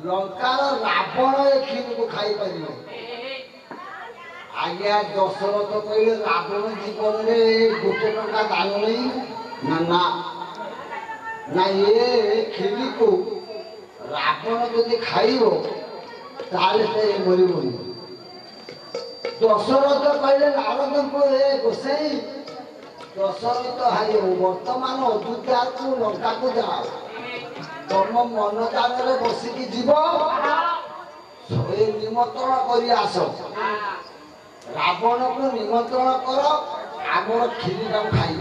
लंकार रावण ए क्षीर को खाई पार आज्ञा दशरथ कहले रावण जीवन में गोटे टका दान नहीं ना ना ना ये क्षीर को रावण जदि खाइबो ताले से मरिबो दशरथ कहले नारद को ए गोसाई दशरथ हाय वर्तमान अयोध्या को लंका को जाओ तुम मन जान बसिकी जीव निमंत्रण कर आस रावण को निमंत्रण कर आमर क्षीरी खाई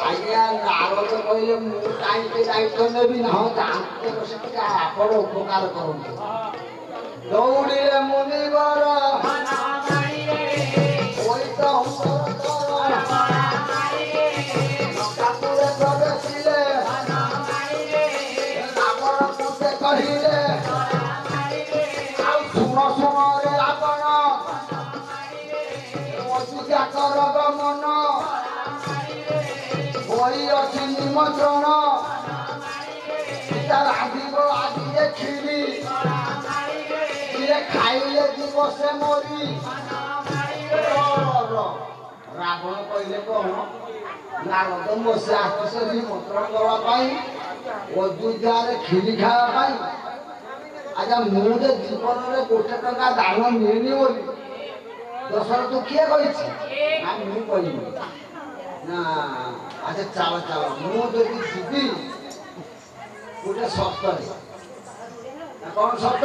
आज्ञा नारद कहले मुझे दायित्व नेबी ना जानते बस आप उपकार करते दौड़े मुनिवर निमंत्रण आज क्षीरी खाइले दिवस मरी रावण कहले कौन नारद बसे आशीष निमंत्रण करवाई अयोध्यार क्षीरी खावाई आजा मुझे जीवन में गोटे टका दान मिलनी बोली दशरथ किए कही ना मुझे कहनी ना अच्छा चलो चलो मुझे जीवी गोटे शब्द कौन शब्द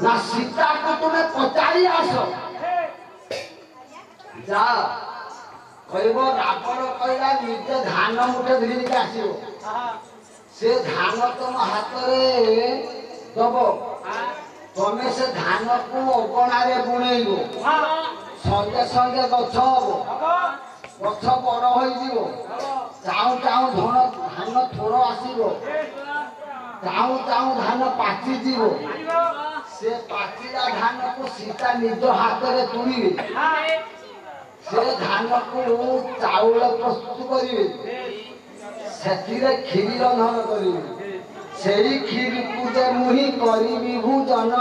ना सीता को तुम्हें पचारि आस जा कह रावण कहला निज धान मुठे धरिक आसो से धान तुम हाथ में दब तमें से धान को अगणार बुणेब संगे संगे गछ हम गछ बड़ हो चाऊ चाऊ धान थोड़ आसो चाऊ चाऊ धान पाची से पाचिला धान को सीता निज हाथ में तुड़े से धान को चाउल प्रस्तुत करेंगे से क्षीरी रंधन करेंगे ସେଇ କ୍ଷୀରି ପୂଜା ମୁହିଁ କରିବି ଭୋଜନ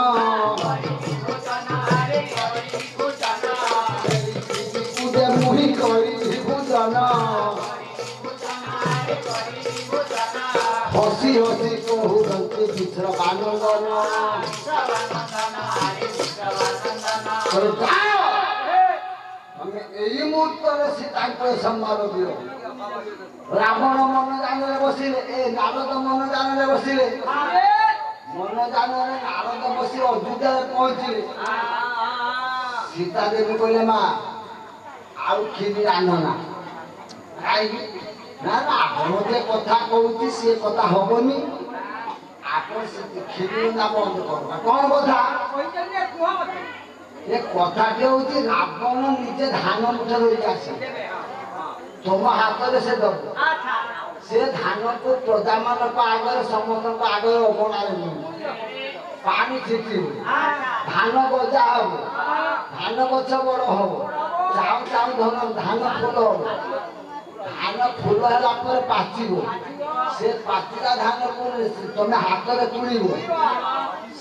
ପୂଜା ମୁହିଁ କରିବି ଭୋଜନ ହସି ହସି କହୁଛନ୍ତି ବିଶ୍ରମାନନ୍ଦନ ତମେ ଏଇ ମୁହୂର୍ତ୍ତରେ ସୀତାଙ୍କ ସମ୍ମାନ ଦିଅ ରାବଣ ମନ ଜାନରେ ବସିଲେ ଏ ନାରଦ ମନ ଜାନରେ ବସିଲେ ମନ ଜାନରେ ନାରଦ ବସି ଅଯୋଧ୍ୟାରେ ପହଞ୍ଚିଲେ ସୀତା ଦେବୀ କହିଲେ ମା ଆଉ କ୍ଷୀରି ରାନ୍ଧ ନା କାହିଁକି ନା ନା ଆପଣ ଯେ କଥା କହୁଛି ସେ କଥା ହବନି ଆପଣ କ୍ଷୀରି ରନ୍ଧା ବନ୍ଦ କର କଣ କଥା ଏ କଥାଟି ହଉଛି ରାବଣ ନିଜେ ଧାନ ମୁଠା ଧରିକି ଆସେ ତମ ହାତରେ ସେ ଦବ ସେ ଧାନକୁ ପ୍ରଜାମାନଙ୍କ ଆଗରେ ସମସ୍ତଙ୍କ ଆଗରେ ଅବଣାରେ ପାଣି ଛିଟିବ ଧାନ ଗଜା ହବ ଧାନ ଗଛ ବଡ ହବ ଚାଉ ଚାଉ ଧାନ ଫୁଲ ହବ ଧାନ ଫୁଲ ହେଲା ପରେ ପାଚିବ ସେ ପାଚିଲା ଧାନକୁ ତମେ ହାତରେ ତୁଳିବ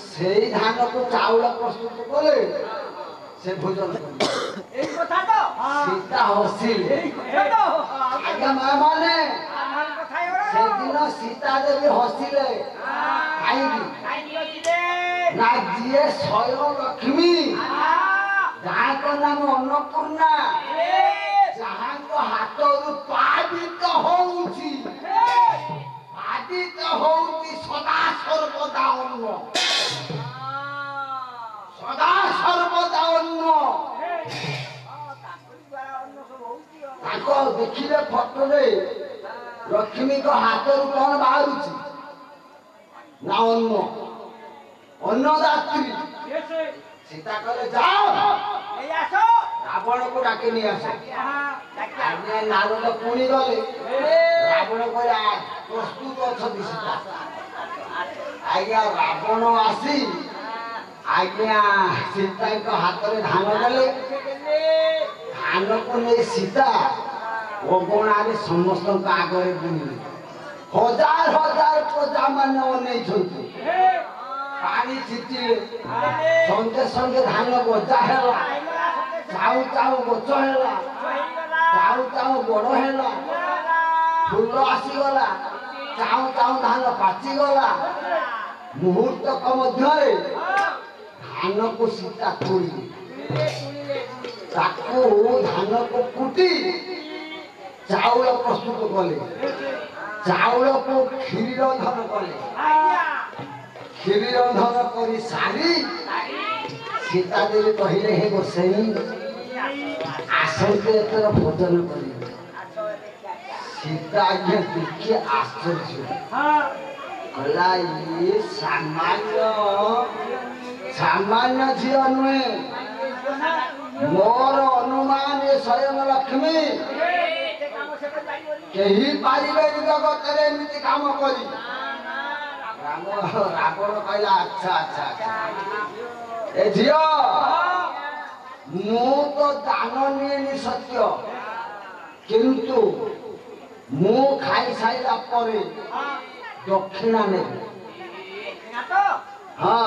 ସେଇ ଧାନକୁ ଚାଉଳ ପ୍ରସ୍ତୁତ କଲେ ସେ ଭୋଜନ ସୀତା ହସିଲେ ଆଜ୍ଞା ମା ମାନେ ସେଦିନ ସୀତା ଦେବୀ ହସିଲେ କାହିଁକି ନା ଯିଏ ସ୍ୱୟଂ ଲକ୍ଷ୍ମୀ ଯାହାଙ୍କ ନାମ ଅନ୍ନପୂର୍ଣ୍ଣା ଯାହାଙ୍କ ହାତରୁ ପାବିତ ହଉଛି ସଦା ସର୍ବଦା ଅନ୍ନ ସଦା ସର୍ବଦା ଅନ୍ନ ତାଙ୍କ ଦେଖିଲେ ଫଟୋରେ ଲକ୍ଷ୍ମୀଙ୍କ ହାତରୁ କଣ ବାହାରୁଛି ନା ଅନ୍ନ ଅନ୍ନଦାତ୍ରୀ ସୀତା କହିଲେ ଯାଅ ରାବଣକୁ ଡାକି ନେଇ ଆସ ନାରଦ ପୁଣି ଗଲେ ରାବଣ କହିଲେ ପ୍ରସ୍ତୁତ ଅଛନ୍ତି ସୀତା ଆଜ୍ଞା ରାବଣ ଆସି ଆଜ୍ଞା ସୀତାଙ୍କ ହାତରେ ଧାନ ଦେଲେ ଧାନକୁ ନେଇ ସୀତା ଅଗଣାରେ ସମସ୍ତଙ୍କ ଆଗରେ ବୁଲିଲେ ହଜାର ହଜାର ପ୍ରଜା ମାନେ ଅନେଇଛନ୍ତି ପାଣି ଛିଟିଲେ ସଙ୍ଗେ ସଙ୍ଗେ ଧାନ ଗଜା ହେଲା ଚାଉ ଚାଉ ଗଛ ହେଲା ଚାଉ ଚାଉ ବଡ ହେଲା ଫୁଲ ଆସିଗଲା ଚାଉ ଚାଉ ଧାନ ପାଚିଗଲା ମୁହୂର୍ତ୍ତକ ମଧ୍ୟରେ ଧାନକୁ ସୀତା ତୋଳିଲେ ତାକୁ ଧାନକୁ କୁଟି ଚାଉଳ ପ୍ରସ୍ତୁତ କଲେ ଚାଉଳକୁ କ୍ଷୀରି ରନ୍ଧନ କଲେ କ୍ଷୀରି ରନ୍ଧନ କରି ସାରି ସୀତା ଦେବୀ କହିଲେ ହେ ଗୋସାଇଁ ଆସନ୍ତୁ ଏଥର ଭୋଜନ କରିବେ ସୀତା ଆଜ୍ଞା ଟିକେ ଆଶ୍ଚର୍ଯ୍ୟ କହିଲା ଇଏ ସାମାନ୍ୟ ଝିଅ ନୁହେଁ ମୋର ଅନୁମାନ ଏ ସ୍ୱୟଂ ଲକ୍ଷ୍ମୀ କେହି ପାରିବେନି ଜଗତରେ ଏମିତି କାମ କରି ରାବଣ କହିଲା ଆଚ୍ଛା ଆଚ୍ଛା ଏ ଝିଅ ମୁଁ ତ ଦାନ ନିଏନି ସତ୍ୟ କିନ୍ତୁ ମୁଁ ଖାଇସାରିଲା ପରେ ଦକ୍ଷିଣା ନେବି ହଁ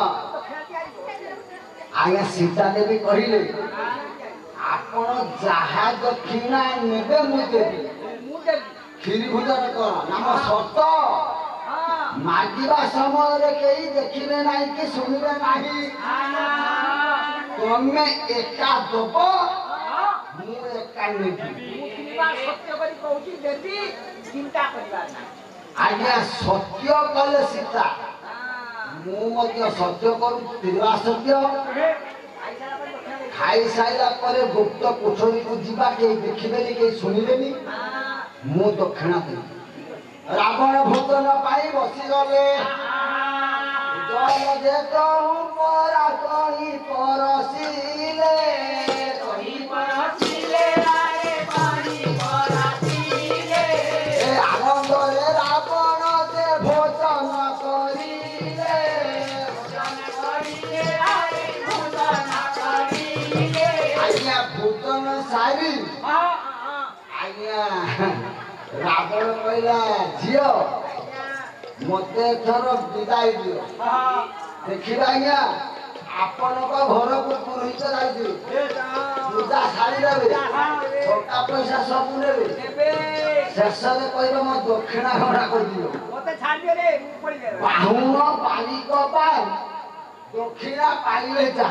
ଆଜ୍ଞା ସୀତା ଦେବୀ କହିଲେ ଆପଣ ଯାହା ଦକ୍ଷିଣା ନେବେ ମୁଁ ଦେବି କ୍ଷୀରି ଭୋଜନ କର ନାମ ସତ ମାଗିବା ସମୟରେ କେହି ଦେଖିବେ ନାହିଁ କି ଶୁଣିବେ ନାହିଁ ତମେ ଏକା ଦବ ମୁଁ ଏକା ନେବି ଆଜ୍ଞା ସତ୍ୟ କଲେ ସୀତା ମୁଁ ମଧ୍ୟ ସତ୍ୟ କରୁଛି ତ୍ରିବା ସତ୍ୟ ଖାଇସାରିଲା ପରେ ଗୁପ୍ତ କୋଠରୀକୁ ଯିବା କେହି ଦେଖିବେନି କେହି ଶୁଣିବେନି ମୁଁ ଦକ୍ଷିଣା ଦେବି ରାବଣ ଭୋଜନ ପାଇଁ ବସିଗଲେ ଜଳ ଯେତ ପରା କହି ପରସିଲେ ଆନନ୍ଦରେ ରାବଣ ସେ ଭୋଜନ କରିଲେ ଆଜ୍ଞା ଭୋଜନ ସାରି ଆଜ୍ଞା ରାବଣ କହିଲା ଝିଅ मते एथर विदाय दियो देखिबा आज्ञा आपनक घर को पुरोहित जाइछी पूजा छाड़ी देबे टका पैसा सब नेबे शेष रे कहबे म दक्षिणा घड़ा कर दियो मते छाड़ दियो रे मु पड़ी गए बाहुन बालिक पार दक्षिणा पाइले जा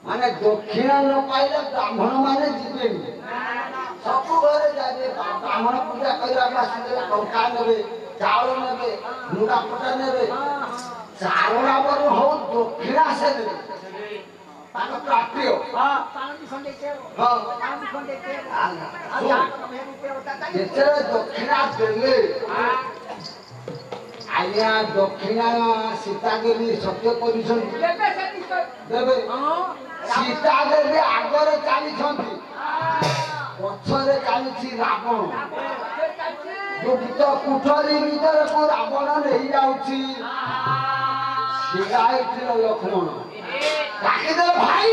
माने दक्षिणा न पाइले ब्राह्मण माने जीवेनी सब घरे जाबे ब्राह्मण पूजा करिया आसीले टका नेबे चावल नेबे मुंडा पटा नेबे चारोना बर हो दक्षिणा से नेबे ताको प्राप्ति हो हां पानी खंडे के हां पानी खंडे के जेते दक्षिणा देले आज्ञा दक्षिणा सीता देवी सत्य करिसन देबे देबे सीता देवी आगरे चाली छंती पछरे चालीछि रावण जो कुठरी भीतर को रावण नहीं जाउछि सिगाइथिल लक्ष्मण ताकि दे भाई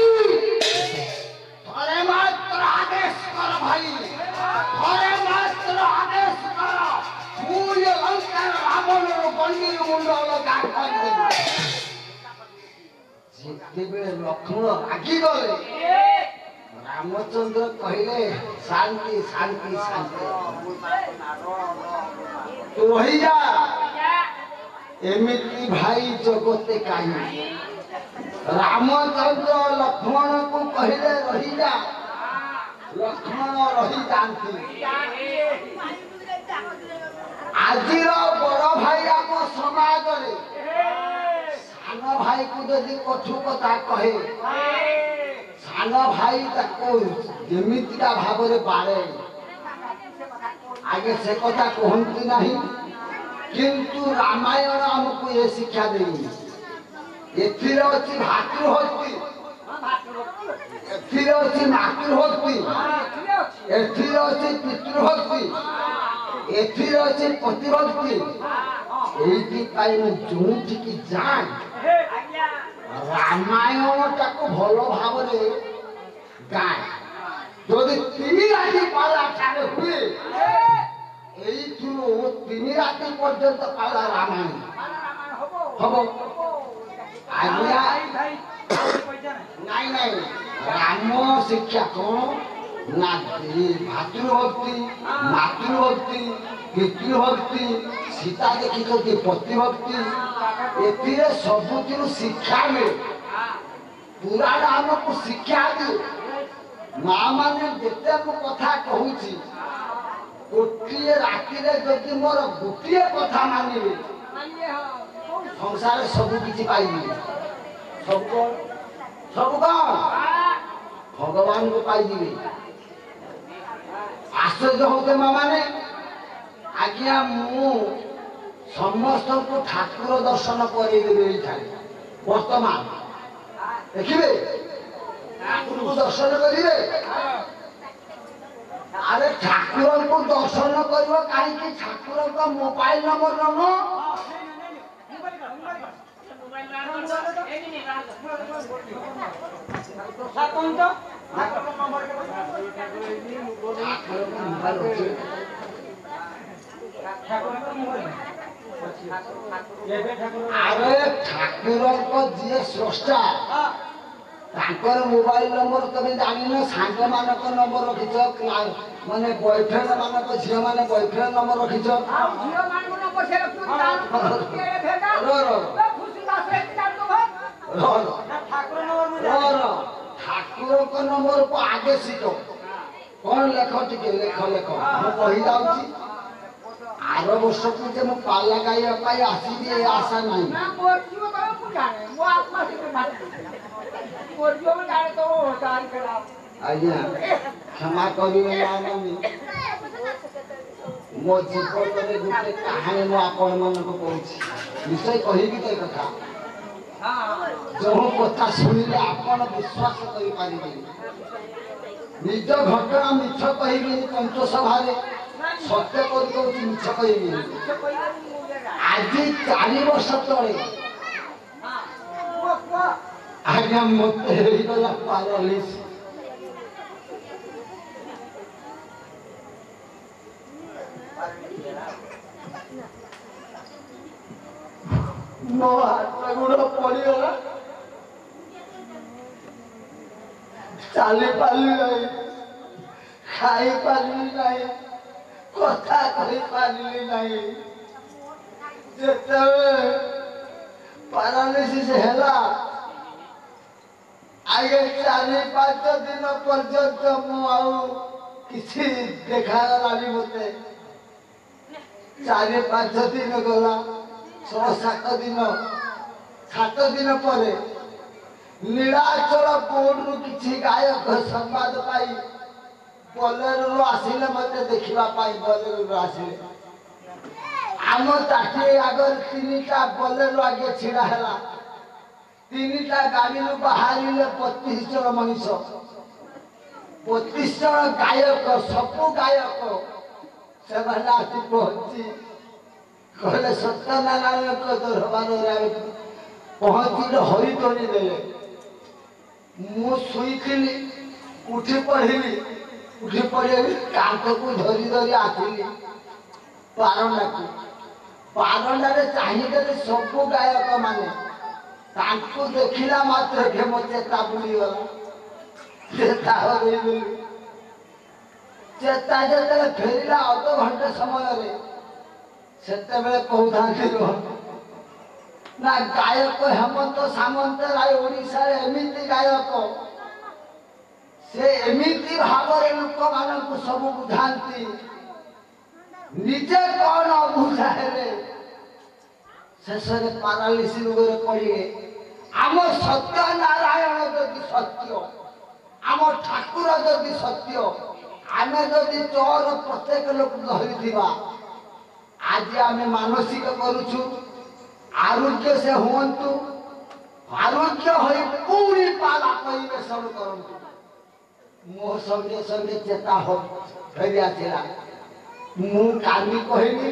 थरे मात्र आदेश कर भाई थरे मात्र आदेश कर पूरे लंका रावण रो बंदी मुंडो लगा कर दे जेबे लक्ष्मण रागी गले रामचंद्र कहले शांति शांति शांति तू रही जा एमिति भाई जगते काई रामचंद्र लक्ष्मण को कहले रही जा लक्ष्मण रही जानती आजिर बड़ भाई आम समाज रे सान भाई को यदि कठु कथा कहे सान भाई ताको जेमितिका भावरे बारे आगे से कथा कहती नहीं किंतु रामायण हमको ये शिक्षा देनी एथिरे अछि भातृभक्ति एथिरे अछि मातृभक्ति एथिरे अछि पितृभक्ति एथिरे अछि पतिभक्ति एइति पाई मु जोंठी की जान रामायण टाको भलो भावरे गाय যদি তিনি রাতি পালা ছাড়ে হুয়ে এই থুরু তিনি রাতি পর্যন্ত পালা রামায়ণ হবো আজ্ঞা নাই নাই রাম শিক্ষা কোন না ভাতৃভক্তি মাতৃভক্তি পিতৃভক্তি সীতা ଦେଖିଛନ୍ତି ପତିଭକ୍ତି ଏଥିରେ ସବୁଥିରୁ ଶିକ୍ଷା ମିଳେ ପୁରାଣ ଆମକୁ ଶିକ୍ଷା ଦିଏ माँ माने जेते को कथा कहूची गोटिए रातिरे जदि मोर गोटिए कथा मानिबे संसार सब किछि पाइबे सब भगवान को पाई दिबे आश्चर्य होते माँ माने आज्ञा मु समस्त को ठाकुर दर्शन करे देबे वर्तमान देखिबे ठाकुर को दर्शन करिवे अरे ठाकुर को दर्शन करबो काहे कि ठाकुर का मोबाइल नंबर नो अरे ठाकुर को जे स्रष्टा ताकर मोबाइल नंबर तबे जानि न सांग मानक नंबर रखिछ माने बॉयफ्रेंड मानक झियो माने बॉयफ्रेंड नंबर रखिछ झियो मानक नंबर से रखिछ के भेगा रो खुशी दास रे जान तो रो ठाकुर नंबर ठाकुर को नंबर को आगे सीखो कौन लेखो टिके लेखो लेखो हम कहि जाउची आर वर्ष को जे मु पाला गाय पाई आसीबी ए आशा नहीं ना मोरजियो तो मु जाने मु आत्मा से मोरजियो में जाने तो दान करा आज्ञा क्षमा करिवे माननी मो जीवन रे गुटे कहानी मु आपण मन को कहूची विषय कहि कि ते कथा जो कथा सुनिले आपण विश्वास करि पारिबे निज घटना मिछ कहिबे पंच सभा रे सत्य कर दो मिछ कहिबे आज 4 वर्ष तळे आज्ञा मते हेई गला पारलिस ମୋ ହାତ ଗୋଡ଼ ପଡ଼ିଗଲା ଚାଲି ପାରିଲି ନାହିଁ ଖାଇ ପାରିଲି ନାହିଁ କଥା କହିପାରିଲି ନାହିଁ ଯେତେବେଳେ ପାରାଲିସିସ୍ ହେଲା ଆଗେ 4-5 ଦିନ ପର୍ଯ୍ୟନ୍ତ ମୁଁ ଆଉ କିଛି ଦେଖାଗଲାନି ମତେ 4-5 ଦିନ ଗଲା 6-7 ଦିନ 7 ଦିନ ପରେ ନୀଳାଚଳ ବୋର୍ଡରୁ କିଛି ଗାୟକ ସମ୍ବାଦ ପାଇ ବୋଲେରୋରୁ ଆସିଲେ ମତେ ଦେଖିବା ପାଇଁ ବୋଲେରୋରୁ ଆସିଲେ ଆମ ତାଟିଏ ଆଗରେ 3ଟା ବୋଲେରୋ ଆଗେ ଛିଡ଼ା ହେଲା 3ଟା ଗାଡ଼ିରୁ ବାହାରିଲେ 32 ଜଣ ମଣିଷ 32 ଜଣ ଗାୟକ ସବୁ ଗାୟକ ସେମାନେ ଆସି ପହଞ୍ଚି କହିଲେ ସତ୍ୟନାରାୟଣଙ୍କ ଦରବାରରେ ପହଞ୍ଚି ହରିଧ୍ୱନି ଦେଲେ ମୁଁ ଶୋଇଥିଲି ଉଠି ପଡ଼ିଲି ଉଠି ପଡ଼ି କାନ୍ଥକୁ ଧରି ଧରି ଆସିଲି ବାରଣ୍ଡାରେ ଚାହିଁଦେଲେ ସବୁ ଗାୟକ ମାନେ ତାଙ୍କୁ ଦେଖିଲା ମାତ୍ରକେ ମୋ ଚେତା ବୁଡ଼ିଗଲା ଚେତା ହରେଇଦେଲି ଚେତା ଯେତେବେଳେ ଫେରିଲା ଅଧଘଣ୍ଟେ ସମୟରେ ସେତେବେଳେ କହୁଥାନ୍ତି ନା ଗାୟକ ହେମନ୍ତ ସାମନ୍ତରାୟ ଓଡ଼ିଶାରେ ଏମିତି ଗାୟକ ସେ ଏମିତି ଭାବରେ ଲୋକମାନଙ୍କୁ ସବୁ ବୁଝାନ୍ତି ନିଜେ କ'ଣ ଅବୁଝା ହେଲେ ଶେଷରେ ପାରାଲିସିସ୍ ରୋଗରେ ପଡ଼ିଲେ ଆମ ସତ୍ୟନାରାୟଣ ଯଦି ସତ୍ୟ ଆମ ଠାକୁର ଯଦି ସତ୍ୟ ଆମେ ଯଦି ଚୋର ପ୍ରତ୍ୟେକ ଲୋକ ଧରିଥିବା ଆଜି ଆମେ ମାନସିକ କରୁଛୁ ଆରୋଗ୍ୟ ସେ ହୁଅନ୍ତୁ ଆରୋଗ୍ୟ ହୋଇ ପୁଣି ପାଲା ପରିବେଷଣ କରନ୍ତୁ ମୋ ସଙ୍ଗେ ସଙ୍ଗେ ଚେତା ଫେରି ଆସିଲା ମୁଁ କାଲି କହିଲି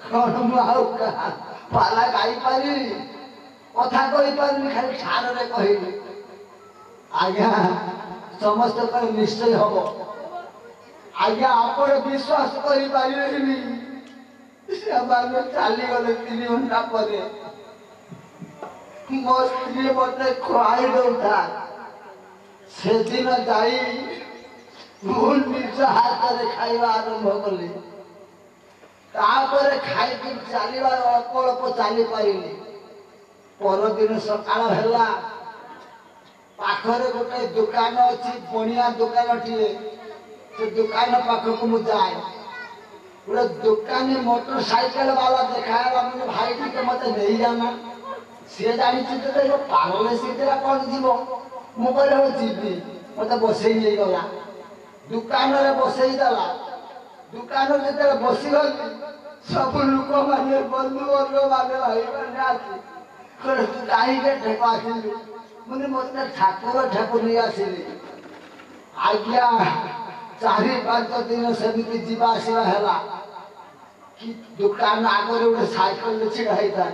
କ'ଣ ମୁଁ ଆଉ ପାଲା ଗାଇପାରିଲି କଥା କହିପାରିଲି ଖାଲି ଠାରରେ କହିଲି ଆଜ୍ଞା ସମସ୍ତେ କହିଲେ ନିଶ୍ଚୟ ହବ ଆଜ୍ଞା ଆପଣ ବିଶ୍ୱାସ କରିପାରିବେନି ସେମାନେ ଚାଲିଗଲେ 3 ଘଣ୍ଟା ପରେ ମୋ ସ୍ତ୍ରୀ ମତେ ଖୁଆଇ ଦେଉଥା ସେଦିନ ଯାଇ ମୁଁ ନିଜ ହାତରେ ଖାଇବା ଆରମ୍ଭ କଲି ତାପରେ ଖାଇକି ଚାଲିବାର ଅଳ୍ପ ଅଳ୍ପ ଚାଲିପାରିଲି ପରଦିନ ସକାଳ ହେଲା ପାଖରେ ଗୋଟେ ଦୋକାନ ଅଛି ବଣିଆ ଦୋକାନଟିଏ ସେ ଦୋକାନ ପାଖକୁ ମୁଁ ଯାଏ ଗୋଟେ ଦୋକାନୀ ମୋଟର ସାଇକେଲ ବାଲା ଦେଖାହେଲା ମାନେ ଭାଇ ଟିକେ ମତେ ନେଇଯାନା ସିଏ ଜାଣିଛି ତ ପାରାଲିସିସ୍ କ'ଣ ଯିବ ମୁଁ କହିଲି ହଉ ଯିବି ମତେ ବସେଇ ନେଇଗଲା ଦୋକାନରେ ବସେଇ ଦେଲା ଦୋକାନରେ ଯେତେବେଳେ ବସିଗଲି ସବୁ ଲୋକମାନେ ବନ୍ଧୁବର୍ଗ ମାନେ ଭାଇମାନେ ଆସି କହିଲେ ତୁ କାହିଁକି ଠେକ ଆସିଲୁ ମୁଁ ମତେ ଠାକୁର ନେଇ ଆସିଲି ଆଜ୍ଞା 4-5 ଦିନ ସେମିତି ଯିବା ଆସିବା ହେଲା କି ଦୋକାନ ଆଗରେ ଗୋଟେ ସାଇକେଲ ଛିଡ଼ା ହେଇଥାଏ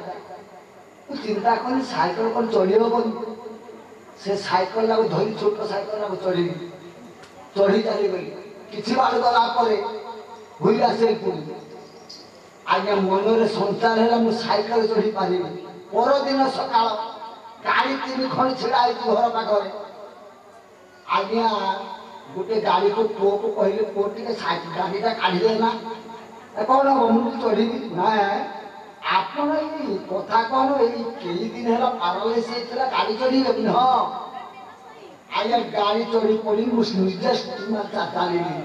ମୁଁ ଚିନ୍ତା କଲି ସାଇକେଲ କ'ଣ ଚଢ଼ି ହବନି ସେ ସାଇକେଲଟାକୁ ଧରି ଛୋଟ ସାଇକେଲଟାକୁ ଚଢ଼ିଲି ଚଢ଼ି ଚାଲିଗଲି କିଛି ବାଟ ଗଲା ପରେ ଘୁରି ଆସିଲି ପୁଣି ଆଜ୍ଞା ମନରେ ସଞ୍ଚାର ହେଲା ମୁଁ ସାଇକେଲ ଚଢ଼ି ପାରିବି ପରଦିନ ସକାଳ ଗାଡ଼ି 3 ଖଣ୍ଡ ଛିଡ଼ା ହେଇଛି ଘର ପାଖରେ ଆଜ୍ଞା ଗୋଟେ ଗାଡ଼ିକୁ ପୁଅକୁ କହିଲି ପୁଅ ଟିକେ ଗାଡ଼ିଟା କାଢ଼ିଦେ ନା କ'ଣ ହବ ମୁଁ ଚଢ଼ିବି ନା ଆପଣ ଏଇ କଥା କ'ଣ ଏଇ କେଇ ଦିନ ହେଲା ପାରାଲିସିସ୍ ହେଇଥିଲା ଗାଡ଼ି ଚଢ଼ିବେ ହଁ ଆଜ୍ଞା ଗାଡ଼ି ଚଢ଼ି ପଡ଼ି ମୁଁ ନିଜେ ଚାଲିଲି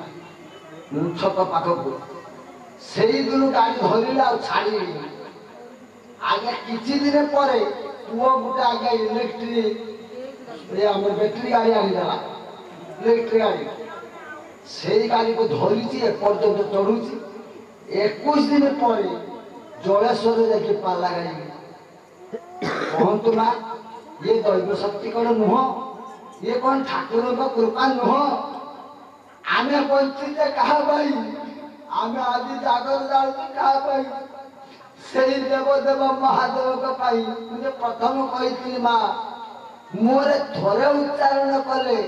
ଛକ ପାଖକୁ ସେଇଦିନ ଗାଡ଼ି ଧରିଲି ଆଉ ଛାଡ଼ିଲି ଆଜ୍ଞା କିଛି ଦିନ ପରେ ପୁଅ ଗୋଟେ ଆଜ୍ଞା ଆମର ବ୍ୟାଟେରୀ ଗାଡ଼ି ଆଣିଦେଲା ଇଲେକ୍ଟ୍ରିକ୍ ଗାଡ଼ି ସେଇ ଗାଡ଼ିକୁ ଧରିଛି ଏପର୍ଯ୍ୟନ୍ତ ଚଢ଼ୁଛି 21 ଦିନ ପରେ ଜଳେଶ୍ୱରରେ ଯାଇକି ପାଲା ଗାଇବି କହନ୍ତୁ ନା ଇଏ ଦୈବ ଶକ୍ତି କ'ଣ ନୁହଁ ଇଏ କ'ଣ ଠାକୁରଙ୍କ କୃପା ନୁହଁ ଆମେ ବଞ୍ଚିଛେ କାହା ପାଇଁ ଆମେ ଆଜି ଜାଗର ଯାଉଛୁ କାହା ପାଇଁ ସେଇ ଦେବଦେବ ମହାଦେବଙ୍କ ପାଇଁ ମୁଁ ପ୍ରଥମ କହିଥିଲି ମା ମୁହଁରେ ଥରେ ଉଚ୍ଚାରଣ କଲେ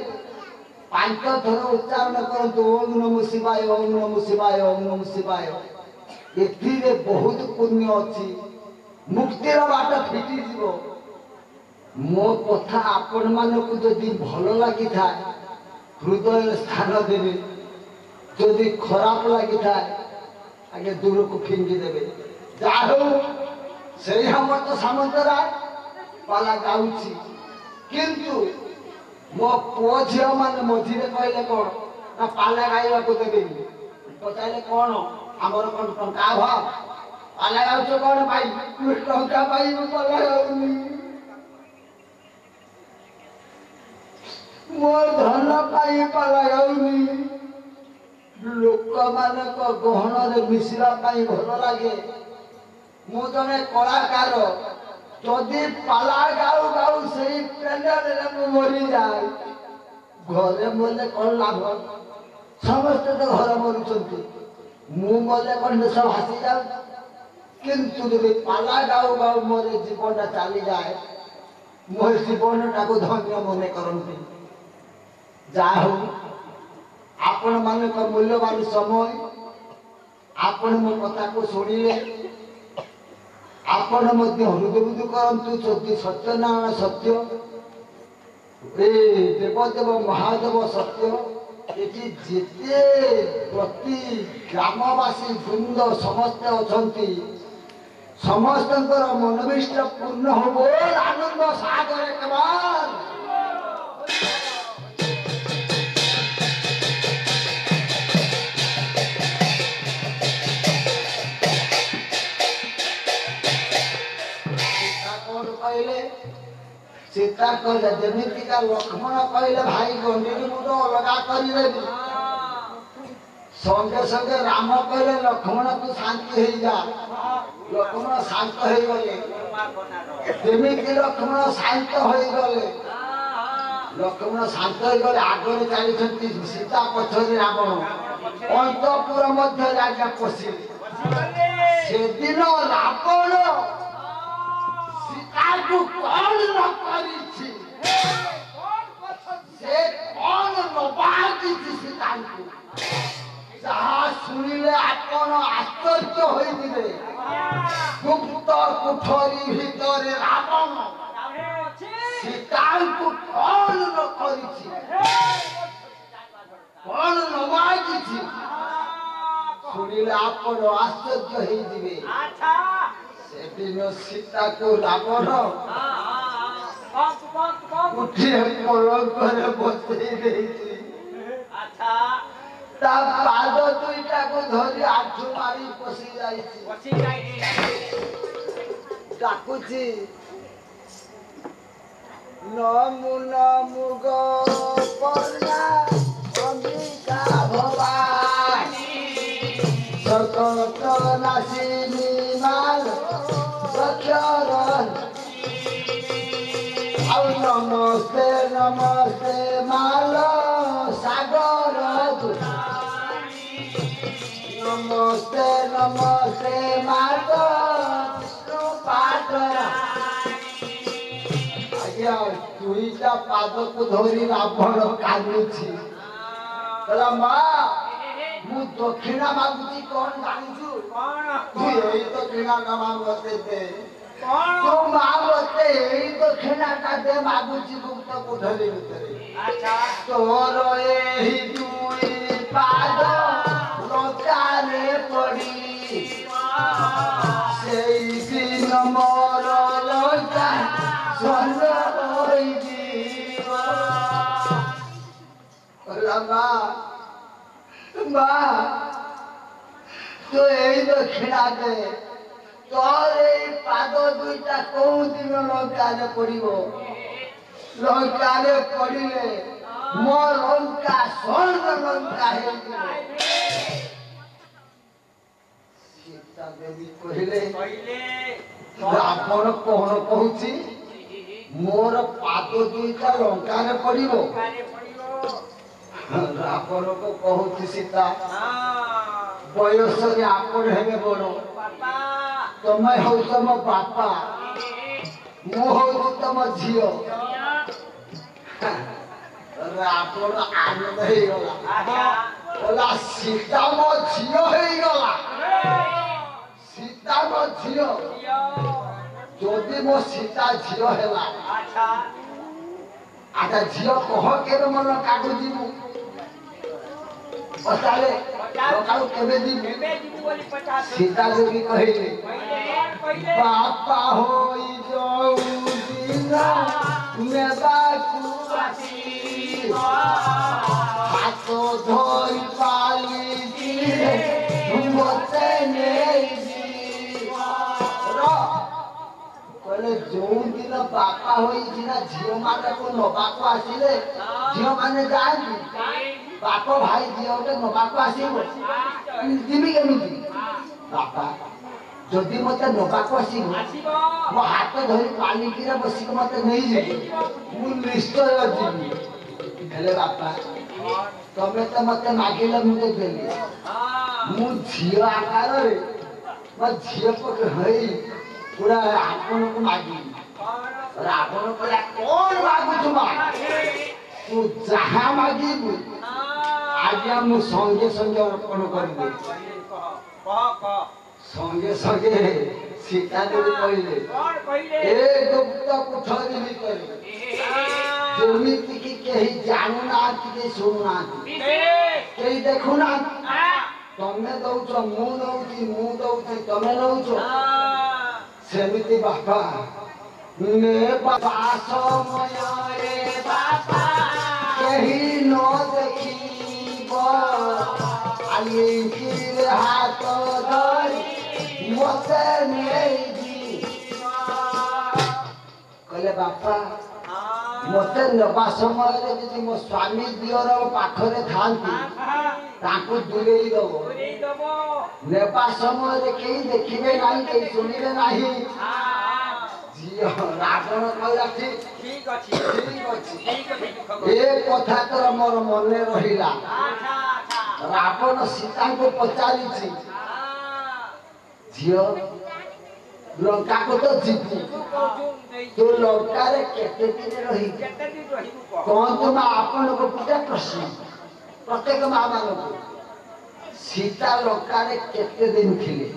5 ଥର ଉଚ୍ଚାରଣ କରନ୍ତୁ ଓಂ ନମଃ ଶିବାୟ ଓಂ ନମଃ ଶିବାୟ ଓಂ ନମଃ ଶିବାୟ ଏଥିରେ ବହୁତ ପୁଣ୍ୟ ଅଛି मुक्तिर बाट फिटी मो कथा आपण मानक जदि भल लगी था हृदय स्थान देवे जदि खराब लगी था आगे दूर को फिंगी देवे जाहु से हमर तो सामंतरा पाला गाउची किंतु मो पुओ झियो मान मझिरे कहले कोन ना पाला गाइबा को देबे पचारे कोन हमर कोन टंका भाव पाला गाउछ कोन भाई तू टंका पाई पाला गाउनी मो धन पाई पाला गाउनी लोक मानक गहन रे मिसिला पाई भल लागे मु जने कलाकार जदि पाला गाऊ गाऊ से पेंडल मरी जाए घरे मले कौन लाभ समस्त तो घर मरुंट मु मले कौन सब हसी जाऊ किंतु जब पाला गाऊ गाऊ मोर जीवन चली जाए मोर जीवन टाक धन्य मन करती जाहू आपण मान मूल्यवान समय आपण मो कथा को शुणिले आपण मध्य हृदय करंतु जदि सत्यनारायण सत्य ए देवदेव महादेव सत्य एटी जेते प्रति ग्रामवासी वृंद समस्त अछंती समस्तंकर मनोविष्ट पूर्ण हो आनंद सागर कमाल सीता कहले जमीका लक्ष्मण कहले भाई गंडीरी मुझ अलगा करदेवी संगे संगे राम कहले लक्ष्मण तू शांति हो जा लक्ष्मण शांत हो गले जमीकी लक्ष्मण शांत हो गले लक्ष्मण शांत हो गले आगे चली सीता पछरे रावण अंतपुर मध्य राजा पशिले से दिन रावण सीता को कौन न करी से कौन नबागी सीता को जहाँ सुनिले आपण आश्चर्य होइबे गुप्त कुठरी भितर रावण सीता को कौन न करी कौन नबागी सुनिले आपण आश्चर्य होइबे सेदिन सीता को रावण उठी पलंग करे बसई देइछि ता पाद दुईटा को धरी आठु मारी पसी जाइछि डाकुछि नमु नमु गो पर्णा अंबिका भवानी सकट नासिनी माल सचरण नमस्ते नमस्ते माल सागर नमस्ते नमस्ते माल आज्ञा दुईटा पाद को धरी रावण कांदुछि माँ मु दक्षिणा मागुची कौन जानिछु तू यही दक्षिणा न मांगते थे तू मांगते यही दक्षिणा का दे मागुची गुप्त कोठरी भितरे तोर एही दुई पाद लतारे पड़ी सेई दिन मोर लता स्वर्ग होई जीवा माँ तो यही दक्षिणा दे तोर पाद दुईटा कौ दिन लंकारे पड़ो लंकारे पड़े मो लंका स्वर्ग लंका सीता देवी कहले रावण कौन कहूची मोर पाद दुईटा लंकारे पड़ो रावण को कहूची सीता बयस आपण हेबे बड़ तमे हौ तम बापा मु हौ तम झियो रावण आनंद हो गला सीता मो झियो हो गला सीता मो झियो जदि मो सीता झील है आधा झील कह के मन काटू जीवु पचारे केबे जीवु सीता देवी कहले बापा होई जाऊ दिना नेबा कुआसी हाथ धोई पाली दिले मते नहीं कहले जो दिन बापा होई जिना झियो माने को नबाको आसिले झियो माने जाएंगे बाप भाई झियो के नबाको आसीबो दिबी केमिति बापा जदि मते नबाको आसीबो मो हाथ धरि पानी किरा बसी के मते नहीं जे मु निश्चय जीवी हेले बापा तमे त मते मागिले मु तो देली मु झियो आकार रे म झियो पक हई पूरा आपन को मागी और आपन को कौन मागु तुमा तू जहां मागी आज हम संगे संगे अर्पण कर दे संगे संगे सीता देवी कहले कौन कहले ए गुप्त कुठरी भीतर जेमिति की केही जानू ना कि सुनु ना केही देखु ना तमे दउछ मु दउछि तमे दउछ सेमिति बापा ने बापा समय रे बापा कहीं न देखिबो आली की हाथ धरी मते नहीं जीवा कहले बापा मते नबा समय रे जदि मो स्वामी दियर पाखरे थांती ताको दुलेई दबो नेबा समय रे केही देखिबे नाही केही सुनिबे नाही जियो रावण कहला ठीक अछि ए कथा तोर मोर मने रहिला रावण सीता को पचारी छी जियो लंका को तो जीतू तो लंका रे केते दिन रही कौन तुम आपन को पूजा प्रश्न प्रत्येक मां मान को सीता लंका रे केते दिन थिले